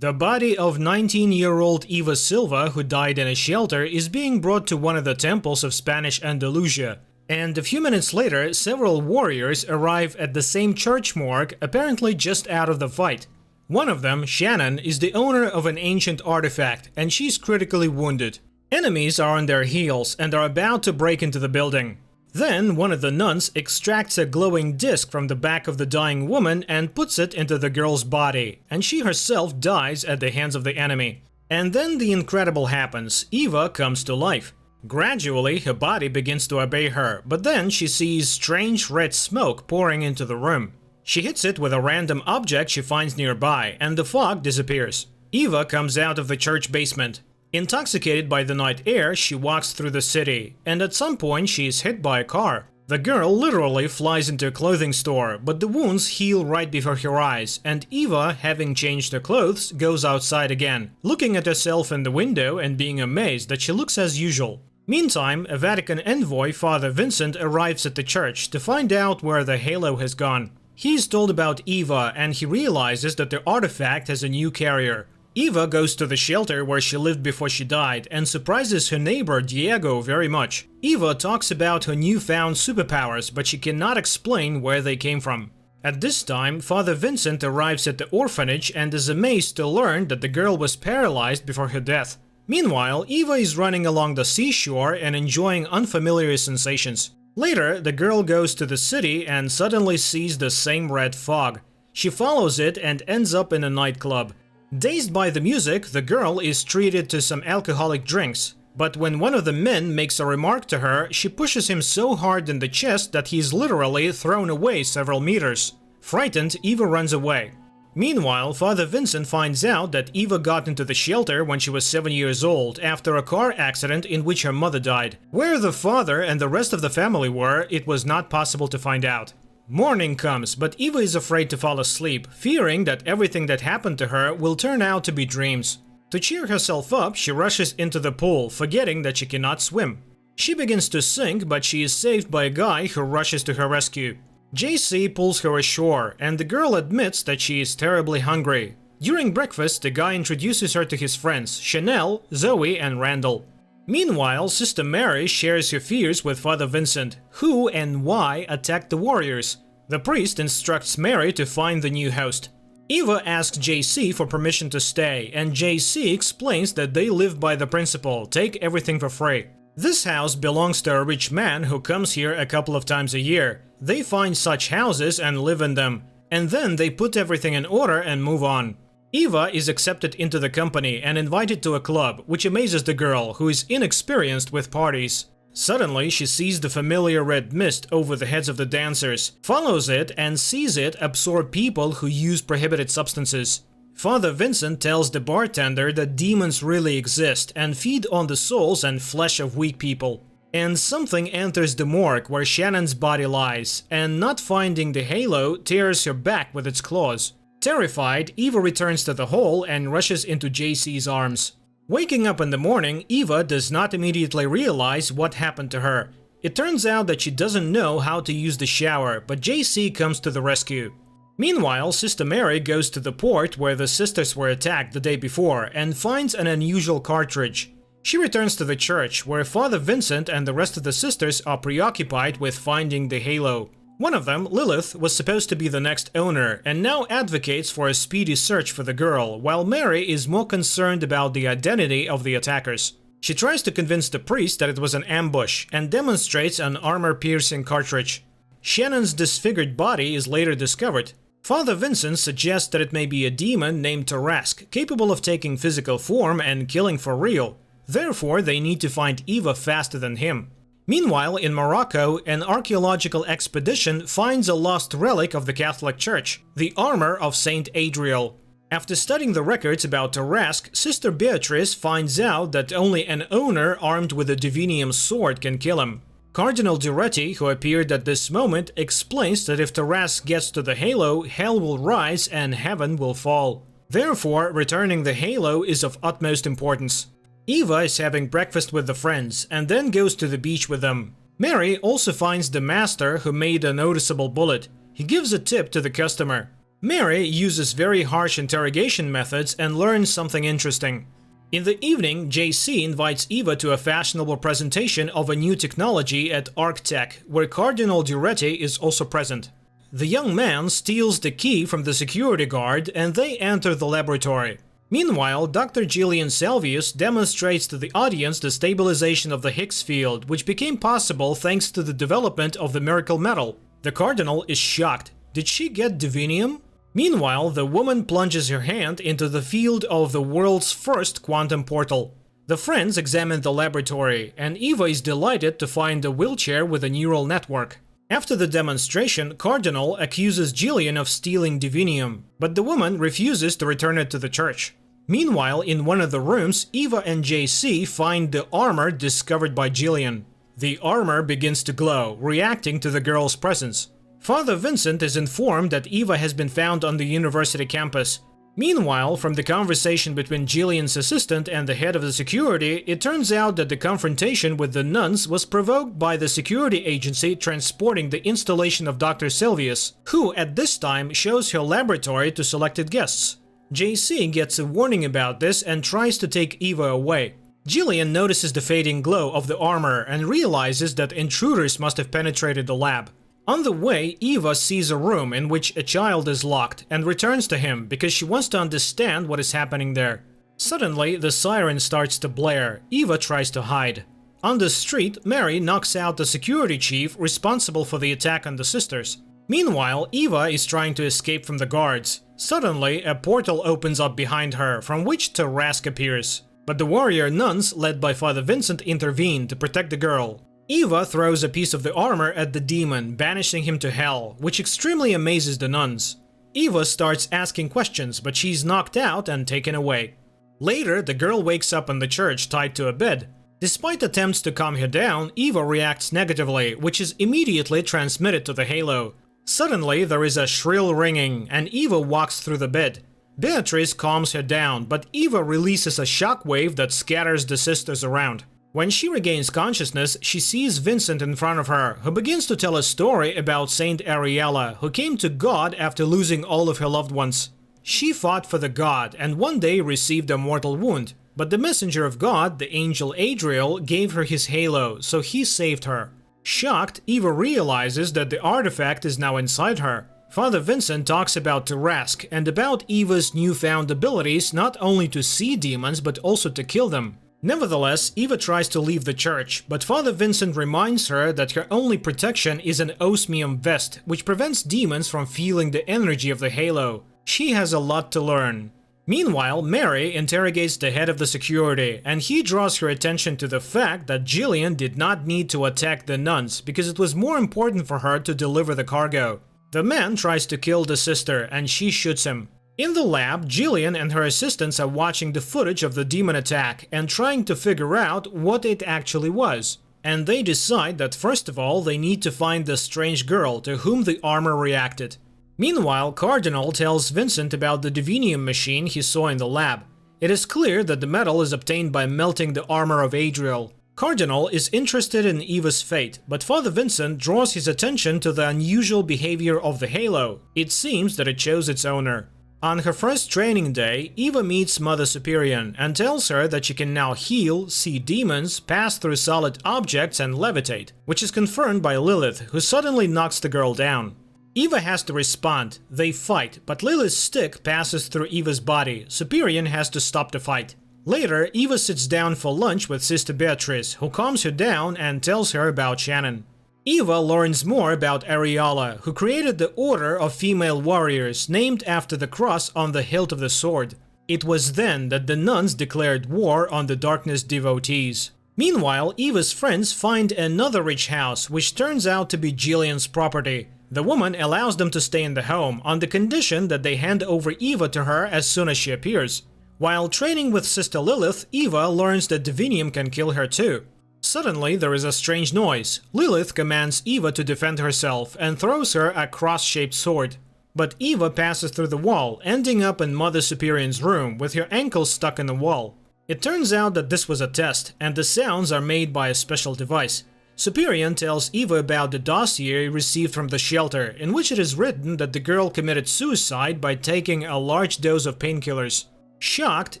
The body of 19-year-old Eva Silva, who died in a shelter, is being brought to one of the temples of Spanish Andalusia. And a few minutes later, several warriors arrive at the same church morgue, apparently just out of the fight. One of them, Shannon, is the owner of an ancient artifact, and she's critically wounded. Enemies are on their heels and are about to break into the building. Then, one of the nuns extracts a glowing disc from the back of the dying woman and puts it into the girl's body, and she herself dies at the hands of the enemy. And then the incredible happens. Eva comes to life. Gradually, her body begins to obey her, but then she sees strange red smoke pouring into the room. She hits it with a random object she finds nearby, and the fog disappears. Eva comes out of the church basement. Intoxicated by the night air, she walks through the city, and at some point she is hit by a car. The girl literally flies into a clothing store, but the wounds heal right before her eyes, and Eva, having changed her clothes, goes outside again, looking at herself in the window and being amazed that she looks as usual. Meantime, a Vatican envoy, Father Vincent, arrives at the church to find out where the halo has gone. He is told about Eva, and he realizes that the artifact has a new carrier. Eva goes to the shelter where she lived before she died and surprises her neighbor Diego very much. Eva talks about her newfound superpowers, but she cannot explain where they came from. At this time, Father Vincent arrives at the orphanage and is amazed to learn that the girl was paralyzed before her death. Meanwhile, Eva is running along the seashore and enjoying unfamiliar sensations. Later, the girl goes to the city and suddenly sees the same red fog. She follows it and ends up in a nightclub. Dazed by the music, the girl is treated to some alcoholic drinks. But when one of the men makes a remark to her, she pushes him so hard in the chest that he is literally thrown away several meters. Frightened, Eva runs away. Meanwhile, Father Vincent finds out that Eva got into the shelter when she was 7 years old after a car accident in which her mother died. Where the father and the rest of the family were, it was not possible to find out. Morning comes, but Eva is afraid to fall asleep, fearing that everything that happened to her will turn out to be dreams. To cheer herself up, she rushes into the pool, forgetting that she cannot swim. She begins to sink, but she is saved by a guy who rushes to her rescue. JC pulls her ashore, and the girl admits that she is terribly hungry. During breakfast, the guy introduces her to his friends, Chanel, Zoe, and Randall. Meanwhile, Sister Mary shares her fears with Father Vincent, who and why attacked the warriors. The priest instructs Mary to find the new host. Eva asks JC for permission to stay, and JC explains that they live by the principle, take everything for free. This house belongs to a rich man who comes here a couple of times a year. They find such houses and live in them, and then they put everything in order and move on. Eva is accepted into the company and invited to a club, which amazes the girl, who is inexperienced with parties. Suddenly, she sees the familiar red mist over the heads of the dancers, follows it, and sees it absorb people who use prohibited substances. Father Vincent tells the bartender that demons really exist and feed on the souls and flesh of weak people. And something enters the morgue where Shannon's body lies, and not finding the halo, tears her back with its claws. Terrified, Eva returns to the hall and rushes into JC's arms. Waking up in the morning, Eva does not immediately realize what happened to her. It turns out that she doesn't know how to use the shower, but JC comes to the rescue. Meanwhile, Sister Mary goes to the port where the sisters were attacked the day before and finds an unusual cartridge. She returns to the church, where Father Vincent and the rest of the sisters are preoccupied with finding the halo. One of them, Lilith, was supposed to be the next owner and now advocates for a speedy search for the girl, while Mary is more concerned about the identity of the attackers. She tries to convince the priest that it was an ambush and demonstrates an armor-piercing cartridge. Shannon's disfigured body is later discovered. Father Vincent suggests that it may be a demon named Tarrasque, capable of taking physical form and killing for real. Therefore, they need to find Eva faster than him. Meanwhile, in Morocco, an archaeological expedition finds a lost relic of the Catholic Church, the armor of Saint Adriel. After studying the records about Tarrasque, Sister Beatrice finds out that only an owner armed with a divinium sword can kill him. Cardinal Duretti, who appeared at this moment, explains that if Tarrasque gets to the halo, hell will rise and heaven will fall. Therefore, returning the halo is of utmost importance. Eva is having breakfast with the friends and then goes to the beach with them. Mary also finds the master who made a noticeable bullet. He gives a tip to the customer. Mary uses very harsh interrogation methods and learns something interesting. In the evening, JC invites Eva to a fashionable presentation of a new technology at ArcTech, where Cardinal Duretti is also present. The young man steals the key from the security guard and they enter the laboratory. Meanwhile, Dr. Gillian Salvius demonstrates to the audience the stabilization of the Higgs field, which became possible thanks to the development of the miracle metal. The Cardinal is shocked. Did she get divinium? Meanwhile, the woman plunges her hand into the field of the world's first quantum portal. The friends examine the laboratory, and Eva is delighted to find a wheelchair with a neural network. After the demonstration, Cardinal accuses Gillian of stealing divinium, but the woman refuses to return it to the church. Meanwhile, in one of the rooms, Eva and JC find the armor discovered by Gillian. The armor begins to glow, reacting to the girl's presence. Father Vincent is informed that Eva has been found on the university campus. Meanwhile, from the conversation between Gillian's assistant and the head of the security, it turns out that the confrontation with the nuns was provoked by the security agency transporting the installation of Dr. Silvius, who at this time shows her laboratory to selected guests. JC gets a warning about this and tries to take Eva away. Gillian notices the fading glow of the armor and realizes that intruders must have penetrated the lab. On the way, Eva sees a room in which a child is locked and returns to him because she wants to understand what is happening there. Suddenly, the siren starts to blare. Eva tries to hide. On the street, Mary knocks out the security chief responsible for the attack on the sisters. Meanwhile, Eva is trying to escape from the guards. Suddenly, a portal opens up behind her, from which Tarrasque appears. But the warrior nuns, led by Father Vincent, intervene to protect the girl. Eva throws a piece of the armor at the demon, banishing him to hell, which extremely amazes the nuns. Eva starts asking questions, but she's knocked out and taken away. Later, the girl wakes up in the church tied to a bed. Despite attempts to calm her down, Eva reacts negatively, which is immediately transmitted to the halo. Suddenly, there is a shrill ringing, and Eva walks through the bed. Beatrice calms her down, but Eva releases a shockwave that scatters the sisters around. When she regains consciousness, she sees Vincent in front of her, who begins to tell a story about Saint Ariella, who came to God after losing all of her loved ones. She fought for the god and one day received a mortal wound, but the messenger of God, the angel Adriel, gave her his halo, so he saved her. Shocked, Eva realizes that the artifact is now inside her. Father Vincent talks about Tarrasque and about Eva's newfound abilities not only to see demons but also to kill them. Nevertheless, Eva tries to leave the church, but Father Vincent reminds her that her only protection is an osmium vest, which prevents demons from feeling the energy of the halo. She has a lot to learn. Meanwhile, Mary interrogates the head of the security, and he draws her attention to the fact that Gillian did not need to attack the nuns because it was more important for her to deliver the cargo. The man tries to kill the sister, and she shoots him. In the lab, Gillian and her assistants are watching the footage of the demon attack and trying to figure out what it actually was. And they decide that first of all they need to find the strange girl to whom the armor reacted. Meanwhile, Cardinal tells Vincent about the divinium machine he saw in the lab. It is clear that the metal is obtained by melting the armor of Adriel. Cardinal is interested in Eva's fate, but Father Vincent draws his attention to the unusual behavior of the halo. It seems that it chose its owner. On her first training day, Eva meets Mother Superior and tells her that she can now heal, see demons, pass through solid objects and levitate, which is confirmed by Lilith, who suddenly knocks the girl down. Eva has to respond. They fight, but Lilith's stick passes through Eva's body. Superior has to stop the fight. Later, Eva sits down for lunch with Sister Beatrice, who calms her down and tells her about Shannon. Eva learns more about Ariella, who created the Order of Female Warriors, named after the cross on the hilt of the sword. It was then that the nuns declared war on the darkness devotees. Meanwhile, Eva's friends find another rich house, which turns out to be Gillian's property. The woman allows them to stay in the home, on the condition that they hand over Eva to her as soon as she appears. While training with Sister Lilith, Eva learns that divinium can kill her too. Suddenly, there is a strange noise. Lilith commands Eva to defend herself and throws her a cross-shaped sword. But Eva passes through the wall, ending up in Mother Superior's room with her ankles stuck in the wall. It turns out that this was a test, and the sounds are made by a special device. Superior tells Eva about the dossier received from the shelter, in which it is written that the girl committed suicide by taking a large dose of painkillers. Shocked,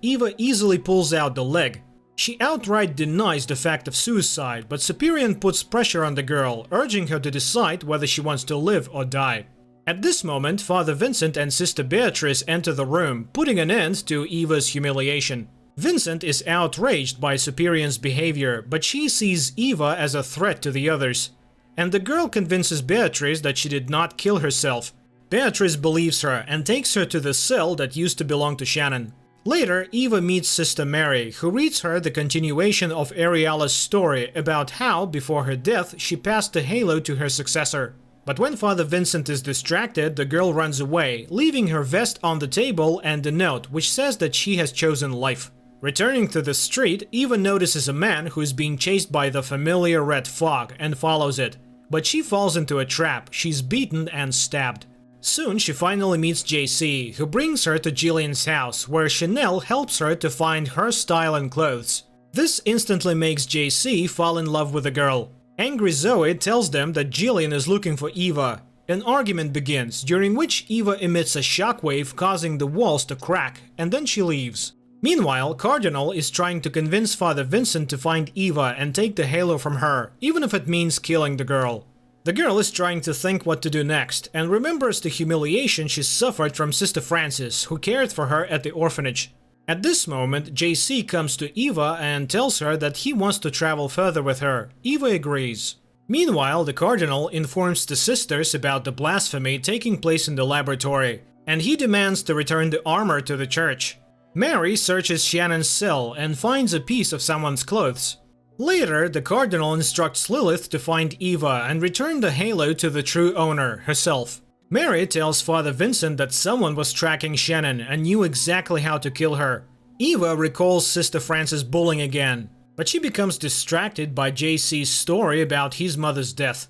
Eva easily pulls out the leg. She outright denies the fact of suicide, but Superior puts pressure on the girl, urging her to decide whether she wants to live or die. At this moment, Father Vincent and Sister Beatrice enter the room, putting an end to Eva's humiliation. Vincent is outraged by Superior's behavior, but she sees Eva as a threat to the others. And the girl convinces Beatrice that she did not kill herself. Beatrice believes her and takes her to the cell that used to belong to Shannon. Later, Eva meets Sister Mary, who reads her the continuation of Ariela's story about how, before her death, she passed the halo to her successor. But when Father Vincent is distracted, the girl runs away, leaving her vest on the table and a note which says that she has chosen life. Returning to the street, Eva notices a man who is being chased by the familiar red fog and follows it. But she falls into a trap, she's beaten and stabbed. Soon she finally meets JC, who brings her to Jillian's house, where Chanel helps her to find her style and clothes. This instantly makes JC fall in love with the girl. Angry Zoe tells them that Jillian is looking for Eva. An argument begins, during which Eva emits a shockwave causing the walls to crack, and then she leaves. Meanwhile, Cardinal is trying to convince Father Vincent to find Eva and take the halo from her, even if it means killing the girl. The girl is trying to think what to do next, and remembers the humiliation she suffered from Sister Frances, who cared for her at the orphanage. At this moment, JC comes to Eva and tells her that he wants to travel further with her. Eva agrees. Meanwhile, the Cardinal informs the sisters about the blasphemy taking place in the laboratory, and he demands to return the armor to the church. Mary searches Shannon's cell and finds a piece of someone's clothes. Later, the Cardinal instructs Lilith to find Eva and return the halo to the true owner, herself. Mary tells Father Vincent that someone was tracking Shannon and knew exactly how to kill her. Eva recalls Sister Frances' bullying again, but she becomes distracted by JC's story about his mother's death.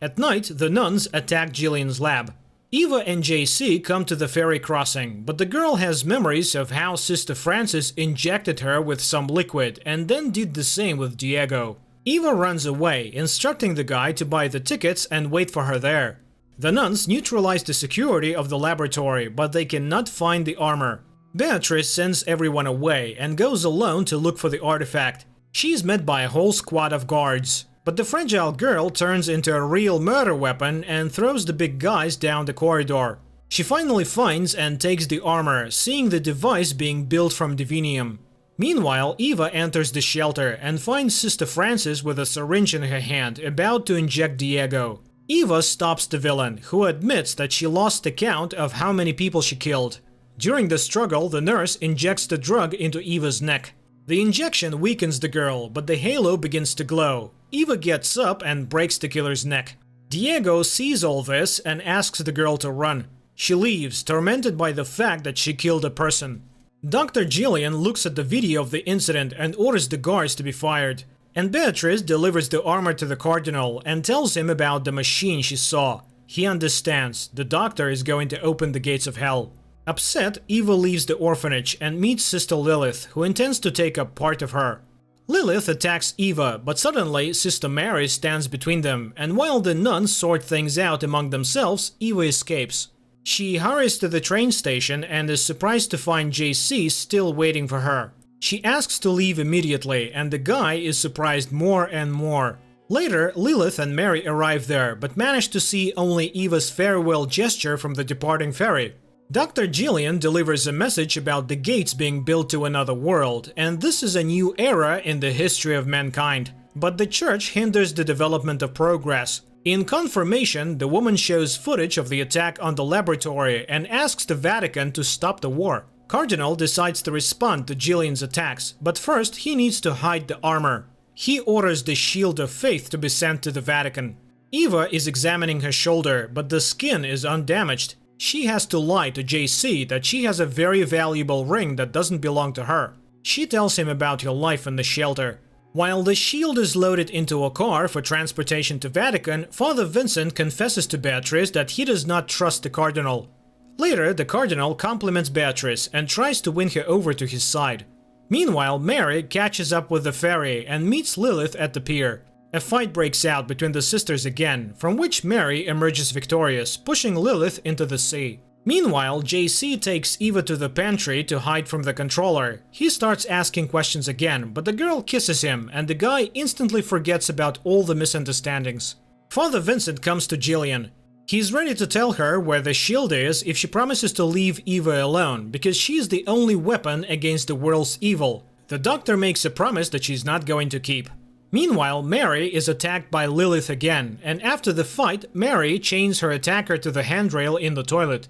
At night, the nuns attack Jillian's lab. Eva and JC come to the ferry crossing, but the girl has memories of how Sister Frances injected her with some liquid and then did the same with Diego. Eva runs away, instructing the guy to buy the tickets and wait for her there. The nuns neutralize the security of the laboratory, but they cannot find the armor. Beatrice sends everyone away and goes alone to look for the artifact. She is met by a whole squad of guards. But the fragile girl turns into a real murder weapon and throws the big guys down the corridor. She finally finds and takes the armor, seeing the device being built from divinium. Meanwhile, Eva enters the shelter and finds Sister Frances with a syringe in her hand, about to inject Diego. Eva stops the villain, who admits that she lost the count of how many people she killed. During the struggle, the nurse injects the drug into Eva's neck. The injection weakens the girl, but the halo begins to glow. Eva gets up and breaks the killer's neck. Diego sees all this and asks the girl to run. She leaves, tormented by the fact that she killed a person. Dr. Jillian looks at the video of the incident and orders the guards to be fired. And Beatrice delivers the armor to the Cardinal and tells him about the machine she saw. He understands. The doctor is going to open the gates of hell. Upset, Eva leaves the orphanage and meets Sister Lilith, who intends to take up part of her. Lilith attacks Eva, but suddenly Sister Mary stands between them, and while the nuns sort things out among themselves, Eva escapes. She hurries to the train station and is surprised to find JC still waiting for her. She asks to leave immediately, and the guy is surprised more and more. Later, Lilith and Mary arrive there, but manage to see only Eva's farewell gesture from the departing ferry. Dr. Jillian delivers a message about the gates being built to another world, and this is a new era in the history of mankind. But the church hinders the development of progress. In confirmation, the woman shows footage of the attack on the laboratory and asks the Vatican to stop the war. Cardinal decides to respond to Jillian's attacks, but first he needs to hide the armor. He orders the Shield of Faith to be sent to the Vatican. Eva is examining her shoulder, but the skin is undamaged. She has to lie to JC that she has a very valuable ring that doesn't belong to her. She tells him about her life in the shelter. While the shield is loaded into a car for transportation to Vatican, Father Vincent confesses to Beatrice that he does not trust the Cardinal. Later, the Cardinal compliments Beatrice and tries to win her over to his side. Meanwhile, Mary catches up with the ferry and meets Lilith at the pier. A fight breaks out between the sisters again, from which Mary emerges victorious, pushing Lilith into the sea. Meanwhile, JC takes Eva to the pantry to hide from the controller. He starts asking questions again, but the girl kisses him, and the guy instantly forgets about all the misunderstandings. Father Vincent comes to Jillian. He's ready to tell her where the shield is if she promises to leave Eva alone, because she's the only weapon against the world's evil. The doctor makes a promise that she's not going to keep. Meanwhile, Mary is attacked by Lilith again, and after the fight, Mary chains her attacker to the handrail in the toilet.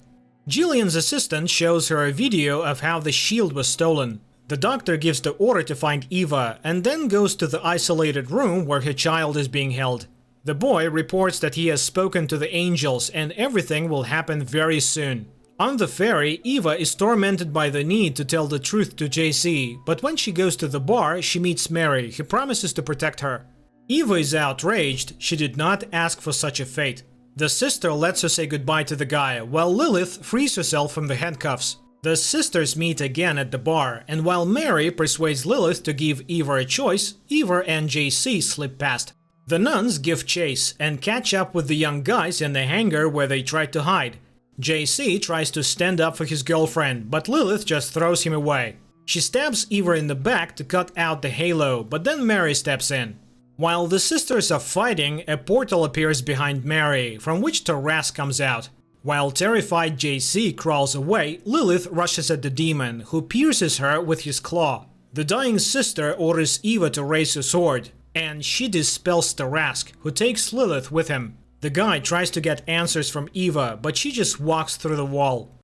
Jillian's assistant shows her a video of how the shield was stolen. The doctor gives the order to find Eva, and then goes to the isolated room where her child is being held. The boy reports that he has spoken to the angels and everything will happen very soon. On the ferry, Eva is tormented by the need to tell the truth to JC, but when she goes to the bar, she meets Mary, who promises to protect her. Eva is outraged. She did not ask for such a fate. The sister lets her say goodbye to the guy, while Lilith frees herself from the handcuffs. The sisters meet again at the bar, and while Mary persuades Lilith to give Eva a choice, Eva and JC slip past. The nuns give chase and catch up with the young guys in the hangar where they tried to hide. JC tries to stand up for his girlfriend, but Lilith just throws him away. She stabs Eva in the back to cut out the halo, but then Mary steps in. While the sisters are fighting, a portal appears behind Mary, from which Taras comes out. While terrified JC crawls away, Lilith rushes at the demon, who pierces her with his claw. The dying sister orders Eva to raise her sword, and she dispels Taras, who takes Lilith with him. The guy tries to get answers from Eva, but she just walks through the wall.